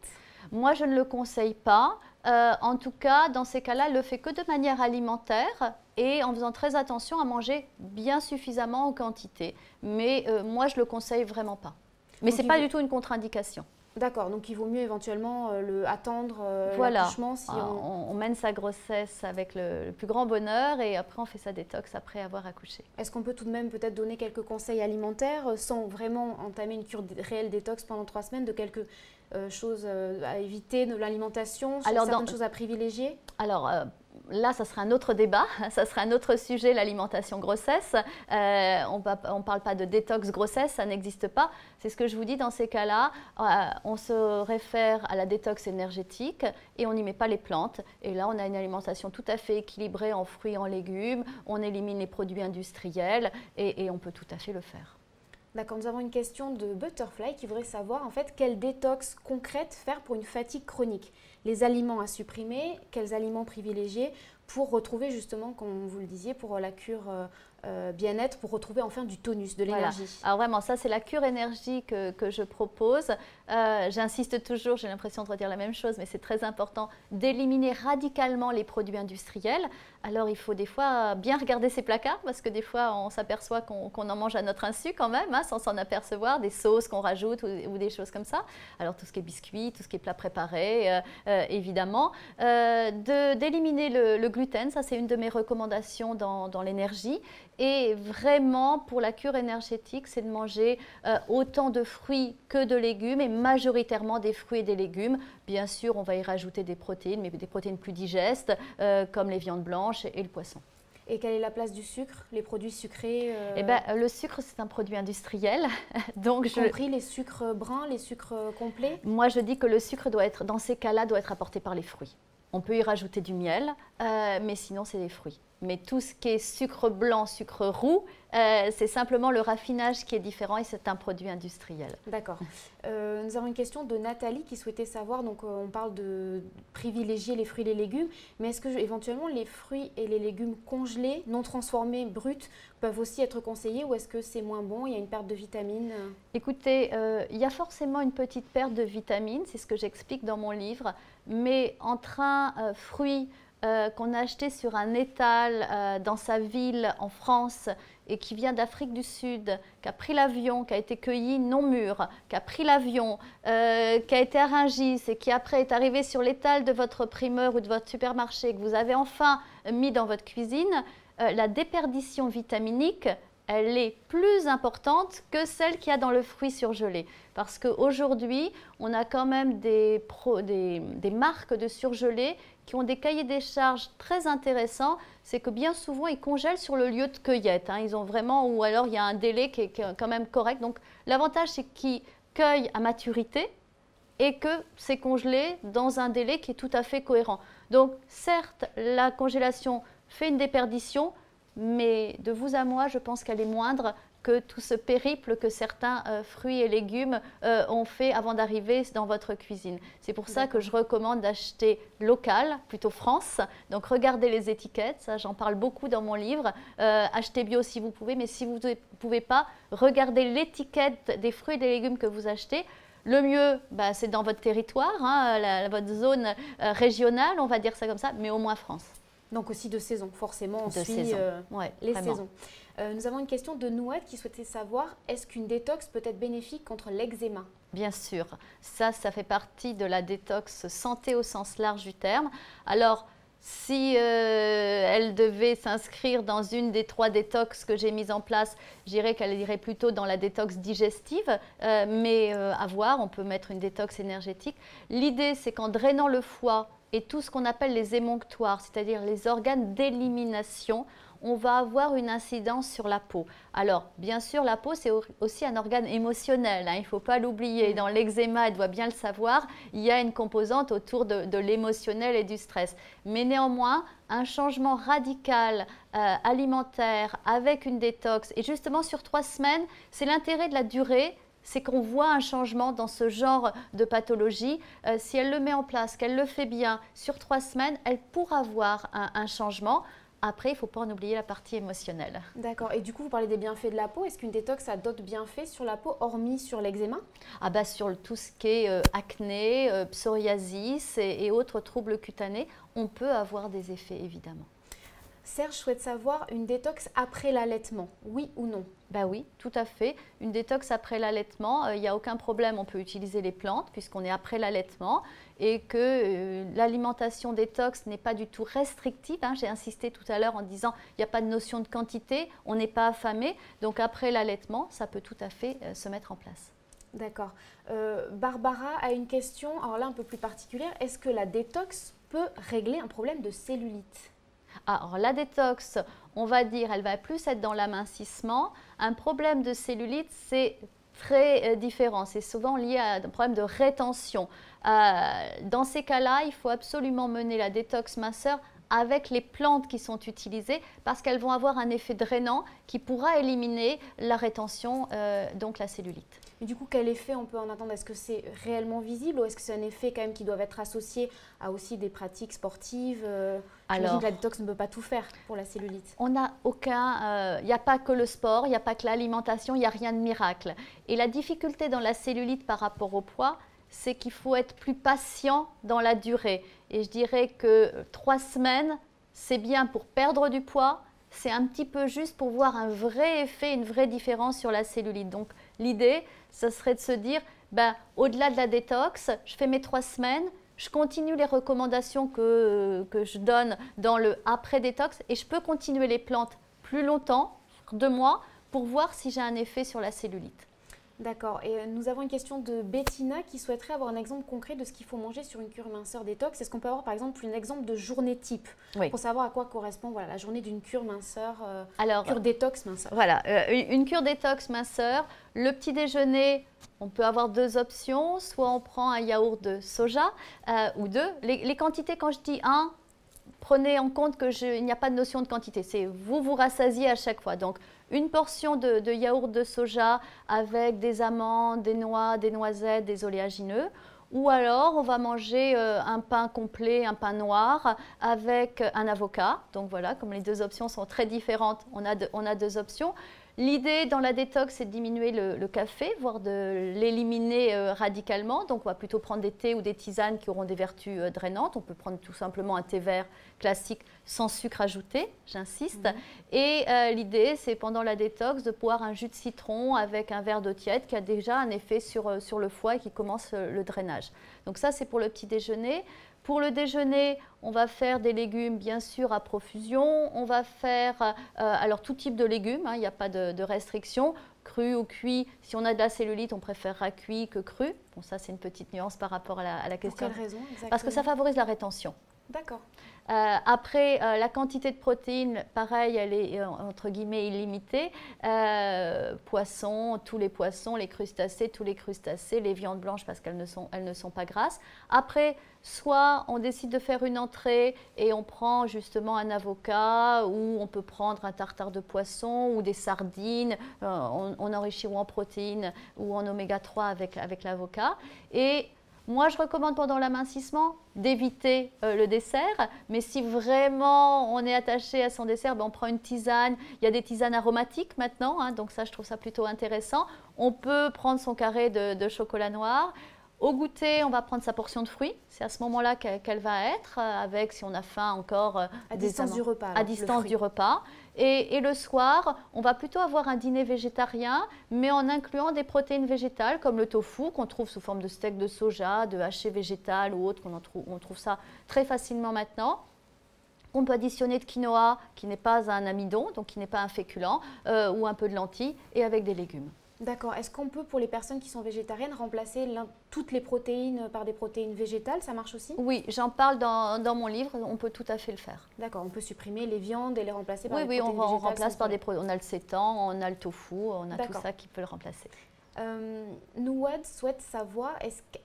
Moi, je ne le conseille pas. En tout cas, dans ces cas-là, elle le fait que de manière alimentaire et en faisant très attention à manger bien suffisamment en quantité. Mais moi, je ne le conseille vraiment pas. Mais ce n'est pas du tout une contre-indication. D'accord, donc il vaut mieux éventuellement attendre voilà. l'accouchement si on mène sa grossesse avec le plus grand bonheur et après on fait sa détox après avoir accouché. Est-ce qu'on peut tout de même peut-être donner quelques conseils alimentaires sans vraiment entamer une cure réelle détox pendant 3 semaines, de quelques choses à éviter, de l'alimentation, certaines choses à privilégier? Alors là, ça sera un autre débat, ça sera un autre sujet, l'alimentation grossesse. On ne parle pas de détox grossesse, ça n'existe pas. C'est ce que je vous dis dans ces cas-là. On se réfère à la détox énergétique et on n'y met pas les plantes. Et là, on a une alimentation tout à fait équilibrée en fruits et en légumes. On élimine les produits industriels et on peut tout à fait le faire. D'accord, nous avons une question de Butterfly qui voudrait savoir en fait quelle détox concrète faire pour une fatigue chronique. Les aliments à supprimer, quels aliments privilégier pour retrouver justement, comme vous le disiez, pour la cure bien-être pour retrouver enfin du tonus, de l'énergie. Voilà. Alors vraiment, ça c'est la cure énergie que je propose. J'insiste toujours, j'ai l'impression de redire la même chose, mais c'est très important d'éliminer radicalement les produits industriels. Alors il faut des fois bien regarder ses placards parce que des fois on s'aperçoit qu'on en mange à notre insu quand même, hein, sans s'en apercevoir, des sauces qu'on rajoute ou des choses comme ça. Alors tout ce qui est biscuits, tout ce qui est plats préparés, évidemment. D'éliminer le gluten, ça c'est une de mes recommandations dans l'énergie. Et vraiment, pour la cure énergétique, c'est de manger autant de fruits que de légumes et majoritairement des fruits et des légumes. Bien sûr, on va y rajouter des protéines, mais des protéines plus digestes, comme les viandes blanches et le poisson. Et quelle est la place du sucre, les produits sucrés Eh ben, le sucre, c'est un produit industriel. Donc y compris les sucres bruns, les sucres complets? Moi, je dis que le sucre doit être, dans ces cas-là, doit être apporté par les fruits. On peut y rajouter du miel, mais sinon, c'est des fruits. Mais tout ce qui est sucre blanc, sucre roux, c'est simplement le raffinage qui est différent et c'est un produit industriel. D'accord. Nous avons une question de Nathalie qui souhaitait savoir, donc on parle de privilégier les fruits et les légumes, mais est-ce que éventuellement les fruits et les légumes congelés, non transformés, bruts, peuvent aussi être conseillés ou est-ce que c'est moins bon, il y a une perte de vitamines? Écoutez, il y a forcément une petite perte de vitamines, c'est ce que j'explique dans mon livre, mais entre un fruit qu'on a acheté sur un étal dans sa ville en France et qui vient d'Afrique du Sud, qui a pris l'avion, qui a été cueilli non mûr, qui a pris l'avion, qui a été à Rungis et qui après est arrivé sur l'étal de votre primeur ou de votre supermarché, que vous avez enfin mis dans votre cuisine, la déperdition vitaminique, elle est plus importante que celle qu'il y a dans le fruit surgelé. Parce qu'aujourd'hui, on a quand même des marques de surgelés qui ont des cahiers des charges très intéressants. C'est que bien souvent, ils congèlent sur le lieu de cueillette. Hein. Ils ont vraiment, ou alors il y a un délai qui est quand même correct. Donc l'avantage, c'est qu'ils cueillent à maturité et que c'est congelé dans un délai qui est tout à fait cohérent. Donc certes, la congélation fait une déperdition, mais de vous à moi, je pense qu'elle est moindre que tout ce périple que certains fruits et légumes ont fait avant d'arriver dans votre cuisine. C'est pour ça que je recommande d'acheter local, plutôt France. Donc regardez les étiquettes, ça j'en parle beaucoup dans mon livre. Achetez bio si vous pouvez, mais si vous ne pouvez pas, regardez l'étiquette des fruits et des légumes que vous achetez. Le mieux, bah, c'est dans votre territoire, hein, votre zone régionale, on va dire ça comme ça, mais au moins France. Donc aussi de saison, forcément, on suit ouais, les saisons. Nous avons une question de Nouette qui souhaitait savoir, est-ce qu'une détox peut être bénéfique contre l'eczéma? Bien sûr, ça fait partie de la détox santé au sens large du terme. Alors, si elle devait s'inscrire dans une des 3 détox que j'ai mises en place, je dirais qu'elle irait plutôt dans la détox digestive, mais à voir, on peut mettre une détox énergétique. L'idée, c'est qu'en drainant le foie et tout ce qu'on appelle les émonctoires, c'est-à-dire les organes d'élimination, on va avoir une incidence sur la peau. Alors, bien sûr, la peau, c'est aussi un organe émotionnel, hein, il ne faut pas l'oublier. Dans l'eczéma, elle doit bien le savoir, il y a une composante autour de l'émotionnel et du stress. Mais néanmoins, un changement radical alimentaire avec une détox, et justement sur 3 semaines, c'est l'intérêt de la durée, c'est qu'on voit un changement dans ce genre de pathologie. Si elle le met en place, qu'elle le fait bien, sur 3 semaines, elle pourra voir un changement. Après, il ne faut pas en oublier la partie émotionnelle. D'accord. Et du coup, vous parlez des bienfaits de la peau. Est-ce qu'une détox a d'autres bienfaits sur la peau, hormis sur l'eczéma? Ah bah, sur tout ce qui est acné, psoriasis et autres troubles cutanés, on peut avoir des effets, évidemment. Serge souhaite savoir, une détox après l'allaitement, oui ou non? Ben oui, tout à fait. Une détox après l'allaitement, il n'y a aucun problème, on peut utiliser les plantes puisqu'on est après l'allaitement et que l'alimentation détox n'est pas du tout restrictive. Hein. J'ai insisté tout à l'heure en disant il n'y a pas de notion de quantité, on n'est pas affamé. Donc après l'allaitement, ça peut tout à fait se mettre en place. D'accord. Barbara a une question, alors là un peu plus particulière. Est-ce que la détox peut régler un problème de cellulite? Alors la détox, on va dire, elle va plus être dans l'amincissement. Un problème de cellulite, c'est très différent. C'est souvent lié à un problème de rétention. Dans ces cas-là, il faut absolument mener la détox minceur avec les plantes qui sont utilisées parce qu'elles vont avoir un effet drainant qui pourra éliminer la rétention, donc la cellulite. Et du coup, quel effet on peut en attendre? Est-ce que c'est réellement visible ou est-ce que c'est un effet quand même qui doit être associé à aussi des pratiques sportives? J'imagine que la détox ne peut pas tout faire pour la cellulite. On n'a aucun, il n'y a pas que le sport, il n'y a pas que l'alimentation, il n'y a rien de miracle. Et la difficulté dans la cellulite par rapport au poids, c'est qu'il faut être plus patient dans la durée. Et je dirais que 3 semaines, c'est bien pour perdre du poids, c'est un petit peu juste pour voir un vrai effet, une vraie différence sur la cellulite. Donc l'idée, ce serait de se dire, au-delà de la détox, je fais mes 3 semaines, je continue les recommandations que je donne dans le après-détox et je peux continuer les plantes plus longtemps, 2 mois, pour voir si j'ai un effet sur la cellulite. D'accord. Et nous avons une question de Bettina qui souhaiterait avoir un exemple concret de ce qu'il faut manger sur une cure minceur détox. Est-ce qu'on peut avoir par exemple un exemple de journée type pour savoir à quoi correspond la journée d'une cure minceur, cure détox minceur? Voilà, une cure détox minceur. Le petit déjeuner, on peut avoir 2 options. Soit on prend un yaourt de soja ou 2. Les quantités, quand je dis 1, prenez en compte qu'il n'y a pas de notion de quantité. C'est vous rassasiez à chaque fois. Donc, une portion de yaourt de soja avec des amandes, des noix, des noisettes, des oléagineux. Ou alors, on va manger un pain complet, un pain noir avec un avocat. Donc voilà, comme les 2 options sont très différentes, on a 2 options. L'idée dans la détox, c'est de diminuer le café, voire de l'éliminer radicalement. Donc, on va plutôt prendre des thés ou des tisanes qui auront des vertus drainantes. On peut prendre tout simplement un thé vert classique sans sucre ajouté, j'insiste. Et l'idée, c'est pendant la détox de boire un jus de citron avec un verre d'eau tiède qui a déjà un effet sur le foie et qui commence le drainage. Donc ça, c'est pour le petit déjeuner. Pour le déjeuner, on va faire des légumes bien sûr à profusion. On va faire alors tout type de légumes, il n'y a pas de restriction. Cru ou cuit, si on a de la cellulite, on préférera cuit que cru. Bon, ça c'est une petite nuance par rapport à la question. Pour quelle raison exactement? Parce que ça favorise la rétention. D'accord. Après, la quantité de protéines, pareil, elle est entre guillemets illimitée. Poissons, tous les poissons, les crustacés, tous les crustacés, les viandes blanches parce qu'elles ne sont pas grasses. Après, soit on décide de faire une entrée et on prend justement un avocat ou on peut prendre un tartare de poisson ou des sardines. On enrichit ou en protéines ou en oméga 3 avec l'avocat. Et moi, je recommande pendant l'amincissement d'éviter le dessert, mais si vraiment on est attaché à son dessert, on prend une tisane. Il y a des tisanes aromatiques maintenant, donc ça, je trouve ça plutôt intéressant. On peut prendre son carré de chocolat noir. Au goûter, on va prendre sa portion de fruits. C'est à ce moment-là qu'elle va être, avec, si on a faim encore, à distance du repas. À distance du repas. Et le soir, on va plutôt avoir un dîner végétarien, mais en incluant des protéines végétales, comme le tofu, qu'on trouve sous forme de steak de soja, de haché végétal ou autre, on trouve ça très facilement maintenant. On peut additionner de quinoa, qui n'est pas un amidon, donc qui n'est pas un féculent, ou un peu de lentilles, et avec des légumes. D'accord. Est-ce qu'on peut, pour les personnes qui sont végétariennes, remplacer toutes les protéines par des protéines végétales? Ça marche aussi? Oui, j'en parle dans mon livre, on peut tout à fait le faire. D'accord, on peut supprimer les viandes et les remplacer par des protéines végétales? Oui, on remplace par des protéines. On a le sétan, on a le tofu, on a tout ça qui peut le remplacer. Nouad souhaite savoir,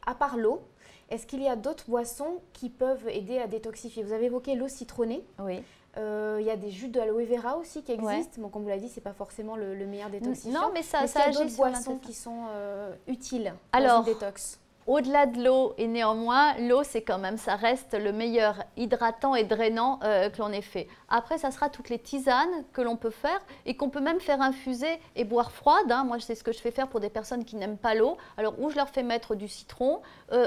à part l'eau, est-ce qu'il y a d'autres boissons qui peuvent aider à détoxifier? Vous avez évoqué l'eau citronnée. Oui. Il y a des jus d'aloe vera aussi qui existent. Bon, comme vous l'avez dit, ce n'est pas forcément le meilleur détoxifiant. Non, mais ça agit sur d'autres boissons qui sont utiles dans une détox. Au-delà de l'eau, et néanmoins, l'eau, c'est quand même, ça reste le meilleur hydratant et drainant que l'on ait fait. Après, ça sera toutes les tisanes que l'on peut faire et qu'on peut même faire infuser et boire froide. Moi, c'est ce que je fais faire pour des personnes qui n'aiment pas l'eau. Alors, ou je leur fais mettre du citron,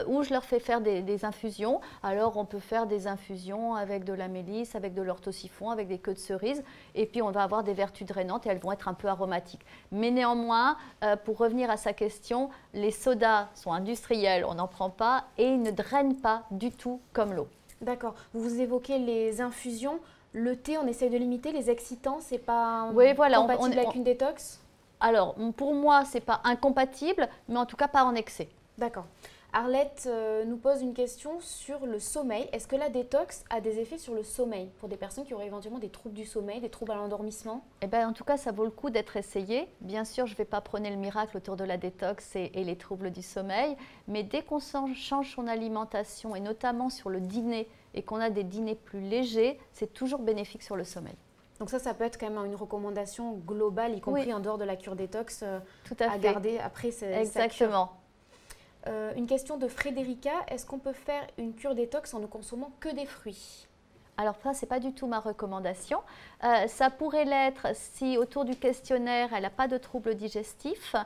ou je leur fais faire des infusions. Alors, on peut faire des infusions avec de la mélisse, avec de l'orthosiphon, avec des queues de cerise. Et puis, on va avoir des vertus drainantes et elles vont être un peu aromatiques. Mais néanmoins, pour revenir à sa question, les sodas sont industriels. On n'en prend pas et ils ne drainent pas du tout comme l'eau. D'accord. Vous évoquez les infusions. Le thé, on essaie de limiter. Les excitants, c'est pas compatible avec une détox? Alors, pour moi, ce n'est pas incompatible, mais en tout cas pas en excès. D'accord. Arlette nous pose une question sur le sommeil. Est-ce que la détox a des effets sur le sommeil pour des personnes qui auraient éventuellement des troubles du sommeil, des troubles à l'endormissement? Eh ben, en tout cas, ça vaut le coup d'être essayé. Bien sûr, je ne vais pas prôner le miracle autour de la détox et les troubles du sommeil, mais dès qu'on change son alimentation, et notamment sur le dîner, et qu'on a des dîners plus légers, c'est toujours bénéfique sur le sommeil. Donc ça peut être quand même une recommandation globale, y compris en dehors de la cure détox, tout à fait. garder après Exactement. Une question de Frédérica, est-ce qu'on peut faire une cure détox en ne consommant que des fruits? Alors ça, ce n'est pas du tout ma recommandation. Ça pourrait l'être si autour du questionnaire, elle n'a pas de troubles digestifs,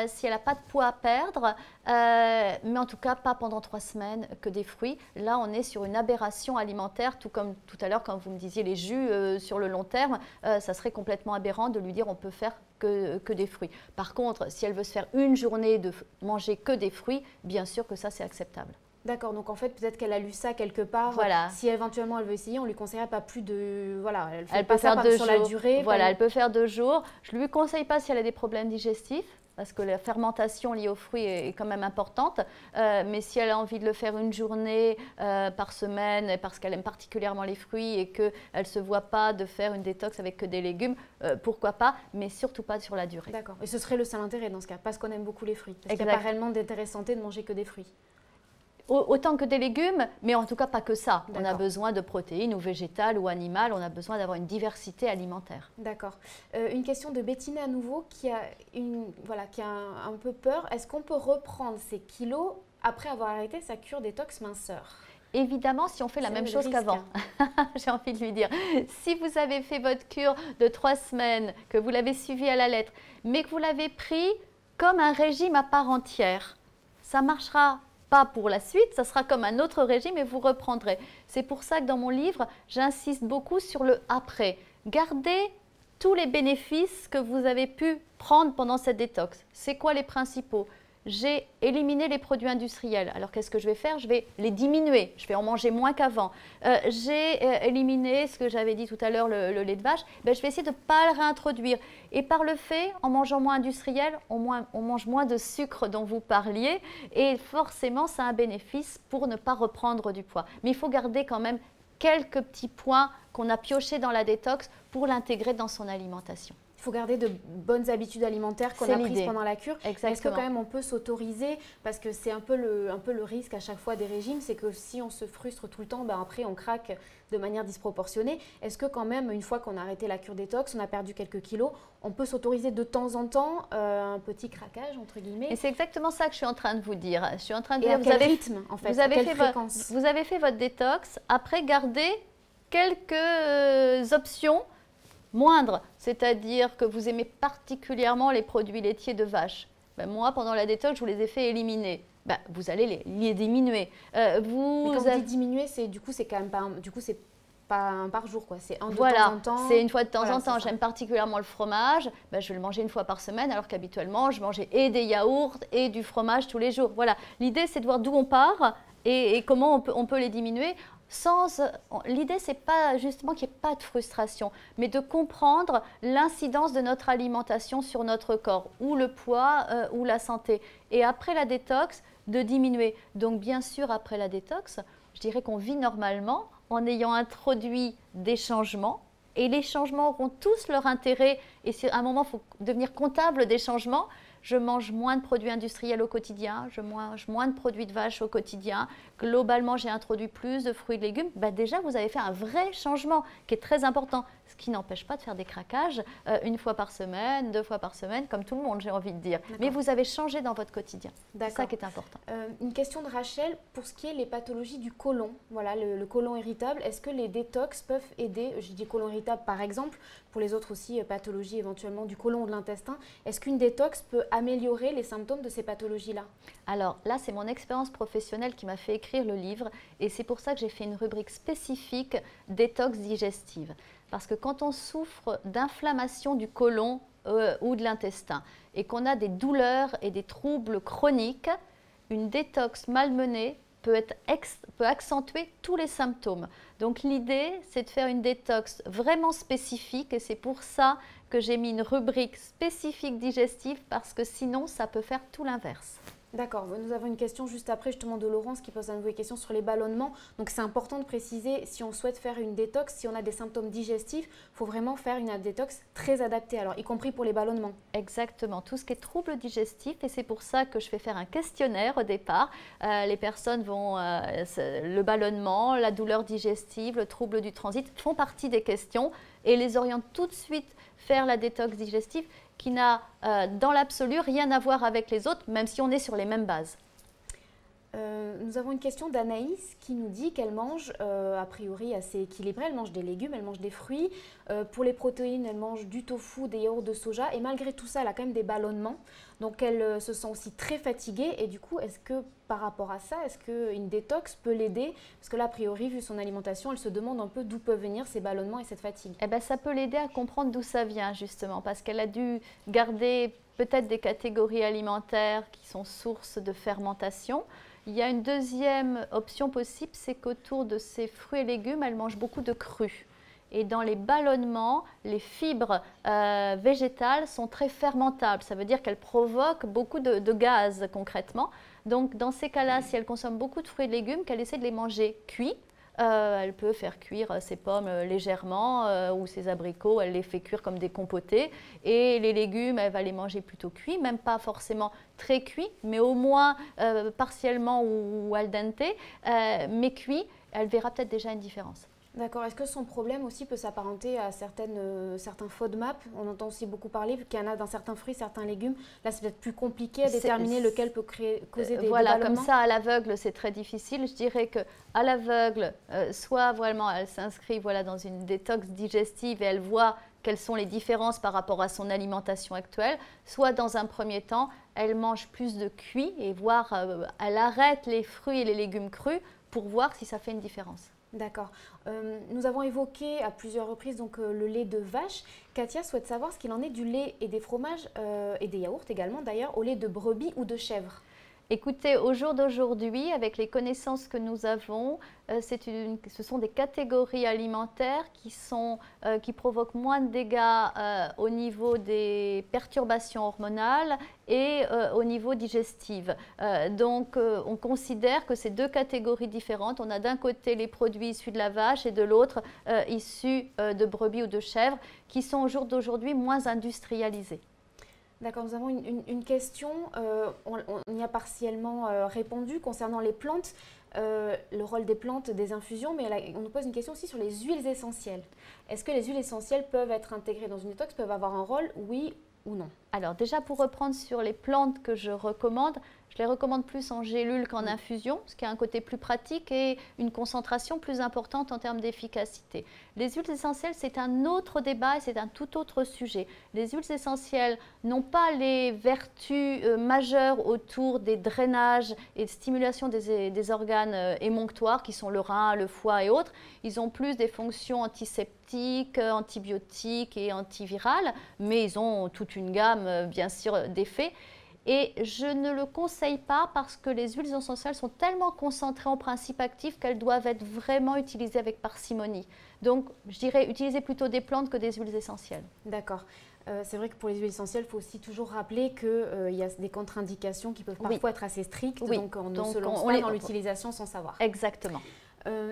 si elle n'a pas de poids à perdre, mais en tout cas pas pendant 3 semaines que des fruits. Là, on est sur une aberration alimentaire, tout comme tout à l'heure quand vous me disiez les jus sur le long terme, ça serait complètement aberrant de lui dire on peut faire que des fruits. Par contre, si elle veut se faire une journée de manger que des fruits, bien sûr que ça c'est acceptable. D'accord, donc en fait, peut-être qu'elle a lu ça quelque part. Voilà. Si éventuellement elle veut essayer, on lui conseillerait pas plus de... Voilà, elle peut faire 2 jours. Sur la durée. Voilà, elle peut faire 2 jours. Je ne lui conseille pas si elle a des problèmes digestifs, parce que la fermentation liée aux fruits est quand même importante. Mais si elle a envie de le faire une journée par semaine, parce qu'elle aime particulièrement les fruits et qu'elle ne se voit pas de faire une détox avec que des légumes, pourquoi pas, mais surtout pas sur la durée. D'accord, et ce serait le seul intérêt dans ce cas, parce qu'on aime beaucoup les fruits. Parce qu'il n'y a pas réellement d'intérêt santé de manger que des fruits. Autant que des légumes, mais en tout cas pas que ça. On a besoin de protéines ou végétales ou animales, on a besoin d'avoir une diversité alimentaire. D'accord. Une question de Bettina à nouveau qui a, un peu peur. Est-ce qu'on peut reprendre ses kilos après avoir arrêté sa cure détox minceur? Évidemment, si on fait la même chose qu'avant. J'ai envie de lui dire, si vous avez fait votre cure de 3 semaines, que vous l'avez suivi à la lettre, mais que vous l'avez pris comme un régime à part entière, ça marchera pas pour la suite, ça sera comme un autre régime et vous reprendrez. C'est pour ça que dans mon livre, j'insiste beaucoup sur le après. Gardez tous les bénéfices que vous avez pu prendre pendant cette détox. C'est quoi les principaux? J'ai éliminé les produits industriels. Alors qu'est-ce que je vais faire? Je vais les diminuer. Je vais en manger moins qu'avant. J'ai éliminé ce que j'avais dit tout à l'heure, le lait de vache. Je vais essayer de ne pas le réintroduire. Et par le fait, en mangeant moins industriel, on mange moins de sucre dont vous parliez. Et forcément, ça a un bénéfice pour ne pas reprendre du poids. Mais il faut garder quand même quelques petits points qu'on a piochés dans la détox pour l'intégrer dans son alimentation. Il faut garder de bonnes habitudes alimentaires qu'on a prises pendant la cure. Est-ce que quand même on peut s'autoriser, parce que c'est un peu le risque à chaque fois des régimes, c'est que si on se frustre tout le temps, après on craque de manière disproportionnée. Est-ce que quand même, une fois qu'on a arrêté la cure détox, on a perdu quelques kilos, on peut s'autoriser de temps en temps un petit craquage, entre guillemets? Et c'est exactement ça que je suis en train de vous dire. Je suis en train de dire, quel rythme, en fait, vous avez fait votre détox, après gardez quelques options moindre, c'est-à-dire que vous aimez particulièrement les produits laitiers de vache. Moi, pendant la détox, je vous les ai fait éliminer. Vous allez les diminuer. Mais quand vous dites diminuer, c'est quand même pas un par jour, quoi. C'est un de temps en temps. C'est une fois de temps en temps. J'aime particulièrement le fromage. Je vais le manger une fois par semaine, alors qu'habituellement, je mangeais et des yaourts et du fromage tous les jours. Voilà. L'idée, c'est de voir d'où on part et comment on peut les diminuer. L'idée, c'est pas justement qu'il n'y ait pas de frustration, mais de comprendre l'incidence de notre alimentation sur notre corps, ou le poids, ou la santé. Et après la détox, de diminuer. Donc bien sûr, après la détox, je dirais qu'on vit normalement en ayant introduit des changements. Et les changements auront tous leur intérêt. Et à un moment, il faut devenir comptable des changements. Je mange moins de produits industriels au quotidien, je mange moins de produits de vache au quotidien. Globalement, j'ai introduit plus de fruits et de légumes. Déjà, vous avez fait un vrai changement qui est très important. Ce qui n'empêche pas de faire des craquages une fois par semaine, 2 fois par semaine, comme tout le monde, j'ai envie de dire. Mais vous avez changé dans votre quotidien. C'est ça qui est important. Une question de Rachel, pour ce qui est les pathologies du côlon, voilà, le côlon irritable, est-ce que les détox peuvent aider? Je dis côlon irritable par exemple, pour les autres aussi pathologies éventuellement du côlon ou de l'intestin. Est-ce qu'une détox peut améliorer les symptômes de ces pathologies-là? Alors là, c'est mon expérience professionnelle qui m'a fait écrire le livre et c'est pour ça que j'ai fait une rubrique spécifique détox digestive. Parce que quand on souffre d'inflammation du côlon ou de l'intestin et qu'on a des douleurs et des troubles chroniques, une détox mal menée peut accentuer tous les symptômes. Donc l'idée, c'est de faire une détox vraiment spécifique et c'est pour ça que j'ai mis une rubrique spécifique digestive parce que sinon, ça peut faire tout l'inverse. D'accord, nous avons une question juste après justement de Laurence qui pose à nouveau une question sur les ballonnements. Donc c'est important de préciser, si on souhaite faire une détox, si on a des symptômes digestifs, il faut vraiment faire une détox très adaptée, alors y compris pour les ballonnements. Exactement, tout ce qui est troubles digestifs, et c'est pour ça que je fais faire un questionnaire au départ. Les personnes vont, le ballonnement, la douleur digestive, le trouble du transit font partie des questions et les oriente tout de suite faire la détox digestive qui n'a dans l'absolu rien à voir avec les autres, même si on est sur les mêmes bases. Nous avons une question d'Anaïs qui nous dit qu'elle mange a priori assez équilibré, elle mange des légumes, elle mange des fruits. Pour les protéines, elle mange du tofu, des yaourts de soja et malgré tout ça, elle a quand même des ballonnements. Donc elle se sent aussi très fatiguée et du coup, est-ce que par rapport à ça, est-ce qu'une détox peut l'aider? Parce que là, a priori, vu son alimentation, elle se demande un peu d'où peuvent venir ces ballonnements et cette fatigue. Eh bien, ça peut l'aider à comprendre d'où ça vient justement, parce qu'elle a dû garder peut-être des catégories alimentaires qui sont source de fermentation. Il y a une deuxième option possible, c'est qu'autour de ces fruits et légumes, elle mange beaucoup de crus. Et dans les ballonnements, les fibres végétales sont très fermentables. Ça veut dire qu'elles provoquent beaucoup de gaz concrètement. Donc dans ces cas-là, si elle consomme beaucoup de fruits et légumes, qu'elle essaie de les manger cuits, elle peut faire cuire ses pommes légèrement ou ses abricots, elle les fait cuire comme des compotés. Et les légumes, elle va les manger plutôt cuits, même pas forcément très cuits, mais au moins partiellement ou al dente, mais cuits, elle verra peut-être déjà une différence. D'accord. Est-ce que son problème aussi peut s'apparenter à certains FODMAP? On entend aussi beaucoup parler, vu qu'il y en a dans certains fruits, certains légumes. Là, c'est peut-être plus compliqué à déterminer lequel peut causer des voilà, ballonnements. comme ça, à l'aveugle, c'est très difficile. Je dirais qu'à l'aveugle, soit vraiment, elle s'inscrit dans une détox digestive et elle voit quelles sont les différences par rapport à son alimentation actuelle, soit dans un premier temps, elle mange plus de cuit et elle arrête les fruits et les légumes crus pour voir si ça fait une différence. D'accord. Nous avons évoqué à plusieurs reprises le lait de vache. Katia souhaite savoir ce qu'il en est du lait et des fromages et des yaourts également d'ailleurs au lait de brebis ou de chèvre. Écoutez, au jour d'aujourd'hui, avec les connaissances que nous avons, ce sont des catégories alimentaires qui provoquent moins de dégâts au niveau des perturbations hormonales et au niveau digestif. Donc, on considère que c'est deux catégories différentes. On a d'un côté les produits issus de la vache et de l'autre issus de brebis ou de chèvre qui sont au jour d'aujourd'hui moins industrialisés. D'accord, nous avons une question, on y a partiellement répondu concernant les plantes, le rôle des plantes, des infusions, mais on nous pose une question aussi sur les huiles essentielles. Est-ce que les huiles essentielles peuvent être intégrées dans une détox, peuvent avoir un rôle, oui ou non? Alors déjà pour reprendre sur les plantes que je recommande, je les recommande plus en gélule qu'en infusion, ce qui a un côté plus pratique et une concentration plus importante en termes d'efficacité. Les huiles essentielles, c'est un autre débat et c'est un tout autre sujet. Les huiles essentielles n'ont pas les vertus majeures autour des drainages et de stimulation des organes émonctoires qui sont le rein, le foie et autres. Ils ont plus des fonctions antiseptiques, antibiotiques et antivirales, mais ils ont toute une gamme bien sûr d'effets. Et je ne le conseille pas parce que les huiles essentielles sont tellement concentrées en principes actifs qu'elles doivent être vraiment utilisées avec parcimonie. Donc, je dirais utiliser plutôt des plantes que des huiles essentielles. D'accord. C'est vrai que pour les huiles essentielles, il faut aussi toujours rappeler qu'il y a des contre-indications qui peuvent parfois être assez strictes. Oui. Donc, on ne se lance pas dans l'utilisation sans savoir. Exactement.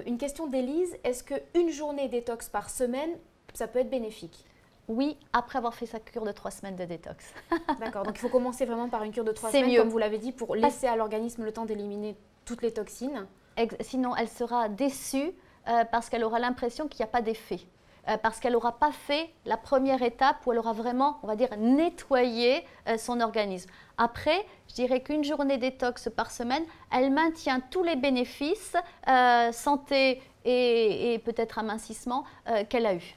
Une question d'Élise. Est-ce qu'une journée détox par semaine, ça peut être bénéfique? Oui, après avoir fait sa cure de 3 semaines de détox. D'accord, donc il faut commencer vraiment par une cure de 3 semaines, mieux. Comme vous l'avez dit, pour laisser à l'organisme le temps d'éliminer toutes les toxines. Sinon, elle sera déçue parce qu'elle aura l'impression qu'il n'y a pas d'effet. Parce qu'elle n'aura pas fait la première étape où elle aura vraiment, on va dire, nettoyé son organisme. Après, je dirais qu'une journée détox par semaine, elle maintient tous les bénéfices, santé et peut-être amincissement qu'elle a eu.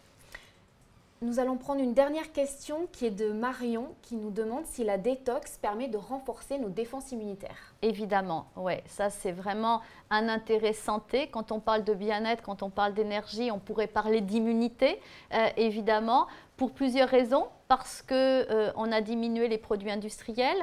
Nous allons prendre une dernière question qui est de Marion qui nous demande si la détox permet de renforcer nos défenses immunitaires. Évidemment, oui, ça c'est vraiment un intérêt santé. Quand on parle de bien-être, quand on parle d'énergie, on pourrait parler d'immunité, évidemment, pour plusieurs raisons. Parce qu'on a diminué les produits industriels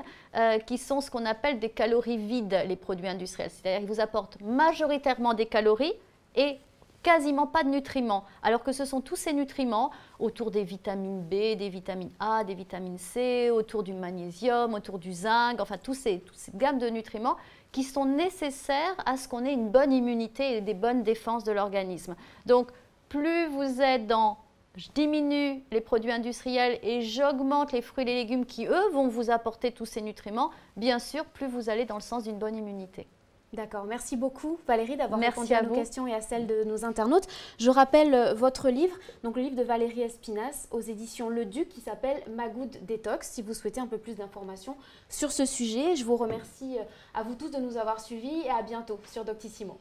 qui sont ce qu'on appelle des calories vides, les produits industriels. C'est-à-dire qu'ils vous apportent majoritairement des calories et quasiment pas de nutriments, alors que ce sont tous ces nutriments autour des vitamines B, des vitamines A, des vitamines C, autour du magnésium, autour du zinc, enfin toute cette gamme de nutriments qui sont nécessaires à ce qu'on ait une bonne immunité et des bonnes défenses de l'organisme. Donc, plus vous êtes dans je diminue les produits industriels et j'augmente les fruits et les légumes qui, eux, vont vous apporter tous ces nutriments, bien sûr, plus vous allez dans le sens d'une bonne immunité. D'accord, merci beaucoup Valérie d'avoir répondu à nos questions et à celles de nos internautes. Je rappelle votre livre, donc le livre de Valérie Espinasse aux éditions Le Duc qui s'appelle Ma Good Détox, si vous souhaitez un peu plus d'informations sur ce sujet. Je vous remercie à vous tous de nous avoir suivis et à bientôt sur Doctissimo.